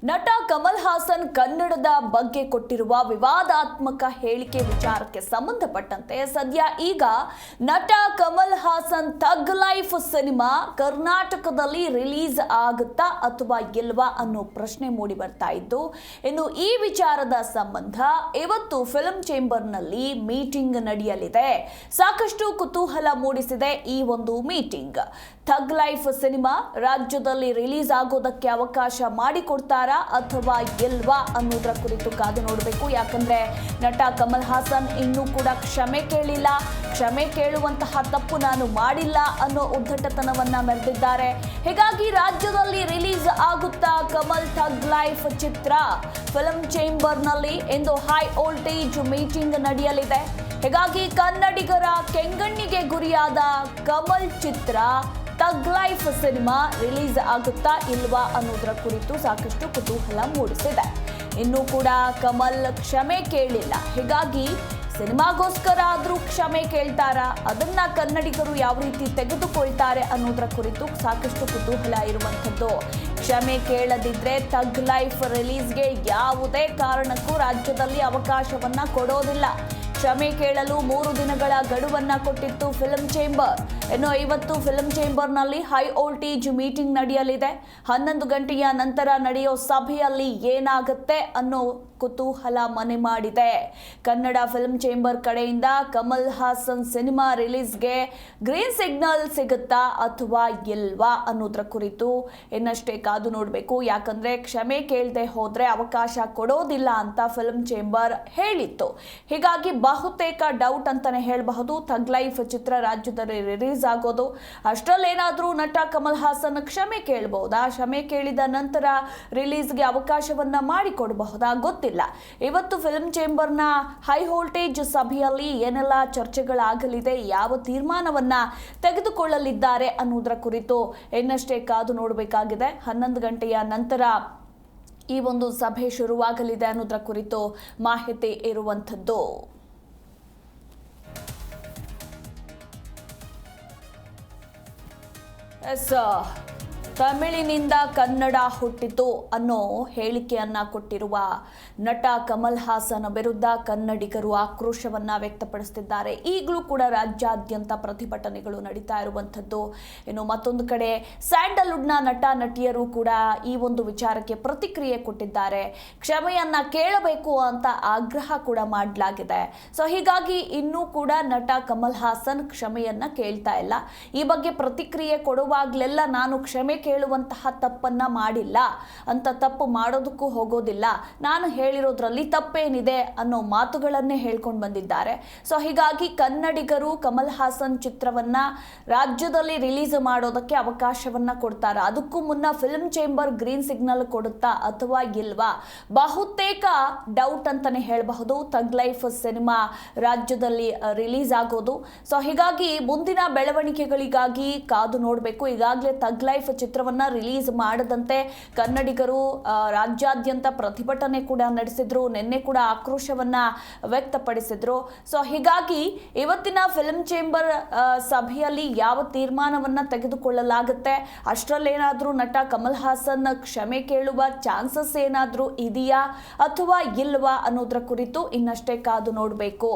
ನಟ ಕಮಲ್ ಹಾಸನ್ ಕನ್ನಡದ ಬಗ್ಗೆ ಕೊಟ್ಟಿರುವ ವಿವಾದಾತ್ಮಕ ಹೇಳಿಕೆ ವಿಚಾರಕ್ಕೆ ಸಂಬಂಧಪಟ್ಟಂತೆ ಸದ್ಯ ಈಗ ನಟ ಕಮಲ್ ಹಾಸನ್ ಥಗ್ ಲೈಫ್ ಸಿನಿಮಾ ಕರ್ನಾಟಕದಲ್ಲಿ ರಿಲೀಸ್ ಆಗುತ್ತಾ ಅಥವಾ ಇಲ್ವಾ ಅನ್ನೋ ಪ್ರಶ್ನೆ ಮೂಡಿ ಬರ್ತಾ ಇದ್ದು, ಇನ್ನು ಈ ವಿಚಾರದ ಸಂಬಂಧ ಇವತ್ತು ಫಿಲ್ಮ್ ಚೇಂಬರ್ನಲ್ಲಿ ಮೀಟಿಂಗ್ ನಡೆಯಲಿದೆ. ಸಾಕಷ್ಟು ಕುತೂಹಲ ಮೂಡಿಸಿದೆ ಈ ಒಂದು ಮೀಟಿಂಗ್. ಥಗ್ ಲೈಫ್ ಸಿನಿಮಾ ರಾಜ್ಯದಲ್ಲಿ ರಿಲೀಸ್ ಆಗೋದಕ್ಕೆ ಅವಕಾಶ ಮಾಡಿಕೊಡ್ತಾರೆ ಅಥವಾ ಇಲ್ವಾ ಅನ್ನೋದರ ಕುರಿತು ಕಾದು ನೋಡಬೇಕು. ಯಾಕಂದ್ರೆ ನಟ ಕಮಲ್ ಹಾಸನ್ ಇನ್ನೂ ಕೂಡ ಕ್ಷಮೆ ಕೇಳಿಲ್ಲ, ಕ್ಷಮೆ ಕೇಳುವಂತಹ ತಪ್ಪು ನಾನು ಮಾಡಿಲ್ಲ ಅನ್ನೋ ಉದ್ದಟತನವನ್ನ ಮೆರೆದಿದ್ದಾರೆ. ಹೀಗಾಗಿ ರಾಜ್ಯದಲ್ಲಿ ರಿಲೀಸ್ ಆಗುತ್ತಾ ಕಮಲ್ ಥಗ್ ಲೈಫ್ ಚಿತ್ರ? ಫಿಲ್ಮ್ ಚೇಂಬರ್ನಲ್ಲಿ ಇಂದು ಹೈ ವೋಲ್ಟೇಜ್ ಮೀಟಿಂಗ್ ನಡೆಯಲಿದೆ. ಹೀಗಾಗಿ ಕನ್ನಡಿಗರ ಕೆಂಗಣ್ಣಿಗೆ ಗುರಿಯಾದ ಕಮಲ್ ಚಿತ್ರ ಥಗ್ ಲೈಫ್ ಸಿನಿಮಾ ರಿಲೀಸ್ ಆಗುತ್ತಾ ಇಲ್ವಾ ಅನ್ನೋದರ ಕುರಿತು ಸಾಕಷ್ಟು ಕುತೂಹಲ ಮೂಡಿಸಿದೆ. ಇನ್ನೂ ಕೂಡ ಕಮಲ್ ಕ್ಷಮೆ ಕೇಳಿಲ್ಲ. ಹೀಗಾಗಿ ಸಿನಿಮಾಗೋಸ್ಕರ ಆದ್ರೂ ಕ್ಷಮೆ ಕೇಳ್ತಾರಾ, ಅದನ್ನ ಕನ್ನಡಿಗರು ಯಾವ ರೀತಿ ತೆಗೆದುಕೊಳ್ತಾರೆ ಅನ್ನೋದರ ಕುರಿತು ಸಾಕಷ್ಟು ಕುತೂಹಲ ಇರುವಂಥದ್ದು. ಕ್ಷಮೆ ಕೇಳದಿದ್ರೆ ಥಗ್ ಲೈಫ್ ರಿಲೀಸ್ಗೆ ಯಾವುದೇ ಕಾರಣಕ್ಕೂ ರಾಜ್ಯದಲ್ಲಿ ಅವಕಾಶವನ್ನ ಕೊಡೋದಿಲ್ಲ. ಕ್ಷಮೆ ಕೇಳಲು 3 ದಿನಗಳ ಗಡುವನ್ನ ಕೊಟ್ಟಿತ್ತು ಫಿಲ್ಮ್ ಚೇಂಬರ್. ಇನ್ನು ಇವತ್ತು ಫಿಲ್ಮ್ ಚೇಂಬರ್ನಲ್ಲಿ ಹೈ ವೋಲ್ಟೇಜ್ ಮೀಟಿಂಗ್ ನಡೆಯಲಿದೆ. 11 ಗಂಟೆಯ ನಂತರ ನಡೆಯೋ ಸಭೆಯಲ್ಲಿ ಏನಾಗುತ್ತೆ ಅನ್ನೋ ಕುತೂಹಲ ಮನೆ ಮಾಡಿದೆ. ಕನ್ನಡ ಫಿಲ್ಮ್ ಚೇಂಬರ್ ಕಡೆಯಿಂದ ಕಮಲ್ ಹಾಸನ್ ಸಿನಿಮಾ ರಿಲೀಸ್ಗೆ ಗ್ರೀನ್ ಸಿಗ್ನಲ್ ಸಿಗುತ್ತಾ ಅಥವಾ ಇಲ್ವಾ ಅನ್ನೋದ್ರ ಕುರಿತು ಇನ್ನಷ್ಟೇ ಕಾದು ನೋಡಬೇಕು. ಯಾಕಂದ್ರೆ ಕ್ಷಮೆ ಕೇಳದೆ ಹೋದ್ರೆ ಅವಕಾಶ ಕೊಡೋದಿಲ್ಲ ಅಂತ ಫಿಲ್ಮ್ ಚೇಂಬರ್ ಹೇಳಿತ್ತು. ಹೀಗಾಗಿ ಬಹುತೇಕ ಡೌಟ್ ಅಂತಾನೆ ಹೇಳಬಹುದು ಥಗ್ ಲೈಫ್ ಚಿತ್ರ ರಾಜ್ಯದಲ್ಲಿ ರಿಲೀಸ್ ಆಗೋದು. ಅಷ್ಟರಲ್ಲೇನಾದ್ರೂ ನಟ ಕಮಲ್ ಹಾಸನ್ ಕ್ಷಮೆ ಕೇಳಬಹುದಾ? ಕ್ಷಮೆ ಕೇಳಿದ ನಂತರ ರಿಲೀಸ್ಗೆ ಅವಕಾಶವನ್ನ ಮಾಡಿಕೊಡಬಹುದಾ? ಗೊತ್ತಿಲ್ಲ. ಇವತ್ತು ಫಿಲ್ಮ್ ಚೇಂಬರ್ನ ಹೈ ವೋಲ್ಟೇಜ್ ಸಭೆಯಲ್ಲಿ ಏನೆಲ್ಲ ಚರ್ಚೆಗಳಾಗಲಿದೆ, ಯಾವ ತೀರ್ಮಾನವನ್ನ ತೆಗೆದುಕೊಳ್ಳಲಿದ್ದಾರೆ ಅನ್ನೋದರ ಕುರಿತು ಇನ್ನಷ್ಟೇ ಕಾದು ನೋಡಬೇಕಾಗಿದೆ. 11 ಗಂಟೆಯ ನಂತರ ಈ ಒಂದು ಸಭೆ ಶುರುವಾಗಲಿದೆ ಅನ್ನೋದರ ಕುರಿತು ಮಾಹಿತಿ ಇರುವಂಥದ್ದು. ತಮಿಳಿನಿಂದ ಕನ್ನಡ ಹುಟ್ಟಿತು ಅನ್ನೋ ಹೇಳಿಕೆಯನ್ನ ಕೊಟ್ಟಿರುವ ನಟ ಕಮಲ್ ಹಾಸನ್ ವಿರುದ್ಧ ಕನ್ನಡಿಗರು ಆಕ್ರೋಶವನ್ನ ವ್ಯಕ್ತಪಡಿಸುತ್ತಿದ್ದಾರೆ. ಈಗಲೂ ಕೂಡ ರಾಜ್ಯಾದ್ಯಂತ ಪ್ರತಿಭಟನೆಗಳು ನಡೀತಾ ಇರುವಂಥದ್ದು. ಇನ್ನು ಮತ್ತೊಂದು ಕಡೆ ಸ್ಯಾಂಡಲ್ವುಡ್ನ ನಟ ನಟಿಯರು ಕೂಡ ಈ ಒಂದು ವಿಚಾರಕ್ಕೆ ಪ್ರತಿಕ್ರಿಯೆ ಕೊಟ್ಟಿದ್ದಾರೆ. ಕ್ಷಮೆಯನ್ನ ಕೇಳಬೇಕು ಅಂತ ಆಗ್ರಹ ಕೂಡ ಮಾಡಲಾಗಿದೆ. ಸೊ ಹೀಗಾಗಿ ಇನ್ನೂ ಕೂಡ ನಟ ಕಮಲ್ ಹಾಸನ್ ಕ್ಷಮೆಯನ್ನ ಕೇಳ್ತಾ ಇಲ್ಲ. ಈ ಬಗ್ಗೆ ಪ್ರತಿಕ್ರಿಯೆ ಕೊಡುವಾಗ್ಲೆಲ್ಲ ನಾನು ಕ್ಷಮೆ ಕೇಳುವಂತಹ ತಪ್ಪನ್ನ ಮಾಡಿಲ್ಲ, ಅಂತ ತಪ್ಪು ಮಾಡೋದಕ್ಕೂ ಹೋಗೋದಿಲ್ಲ, ನಾನು ಹೇಳಿರೋದ್ರಲ್ಲಿ ತಪ್ಪೇನಿದೆ ಅನ್ನೋ ಮಾತುಗಳನ್ನೇ ಹೇಳ್ಕೊಂಡು ಬಂದಿದ್ದಾರೆ. ಸೊ ಹೀಗಾಗಿ ಕನ್ನಡಿಗರು ಕಮಲ್ ಹಾಸನ್ ಚಿತ್ರವನ್ನ ರಾಜ್ಯದಲ್ಲಿ ರಿಲೀಸ್ ಮಾಡೋದಕ್ಕೆ ಅವಕಾಶವನ್ನ ಕೊಡ್ತಾರ, ಅದಕ್ಕೂ ಮುನ್ನ ಫಿಲ್ಮ್ ಚೇಂಬರ್ ಗ್ರೀನ್ ಸಿಗ್ನಲ್ ಕೊಡುತ್ತಾ ಅಥವಾ ಇಲ್ವಾ? ಬಹುತೇಕ ಡೌಟ್ ಅಂತಾನೆ ಹೇಳಬಹುದು ಥಗ್ ಲೈಫ್ ಸಿನಿಮಾ ರಾಜ್ಯದಲ್ಲಿ ರಿಲೀಸ್ ಆಗೋದು. ಸೊ ಹೀಗಾಗಿ ಮುಂದಿನ ಬೆಳವಣಿಗೆಗಳಿಗಾಗಿ ಕಾದು ನೋಡಬೇಕು. ಈಗಾಗಲೇ ಥಗ್ ಲೈಫ್ ಚಿತ್ರವನ್ನ ರಿಲೀಸ್ ಮಾಡದಂತೆ ಕನ್ನಡಿಗರು ರಾಜ್ಯಾದ್ಯಂತ ಪ್ರತಿಭಟನೆ ಕೂಡ ನಡೆಸಿದ್ರು. ನಿನ್ನೆ ಕೂಡ ಆಕ್ರೋಶವನ್ನ ವ್ಯಕ್ತಪಡಿಸಿದ್ರು. ಸೊ ಹೀಗಾಗಿ ಇವತ್ತಿನ ಫಿಲ್ಮ್ ಚೇಂಬರ್ ಸಭೆಯಲ್ಲಿ ಯಾವ ತೀರ್ಮಾನವನ್ನ ತೆಗೆದುಕೊಳ್ಳಲಾಗುತ್ತೆ, ಅಷ್ಟರಲ್ಲೇನಾದ್ರೂ ನಟ ಕಮಲ್ ಹಾಸನ್ ಕ್ಷಮೆ ಕೇಳುವ ಚಾನ್ಸಸ್ ಏನಾದ್ರೂ ಇದೆಯಾ ಅಥವಾ ಇಲ್ವಾ ಅನ್ನೋದ್ರ ಕುರಿತು ಇನ್ನಷ್ಟೇ ಕಾದು ನೋಡಬೇಕು.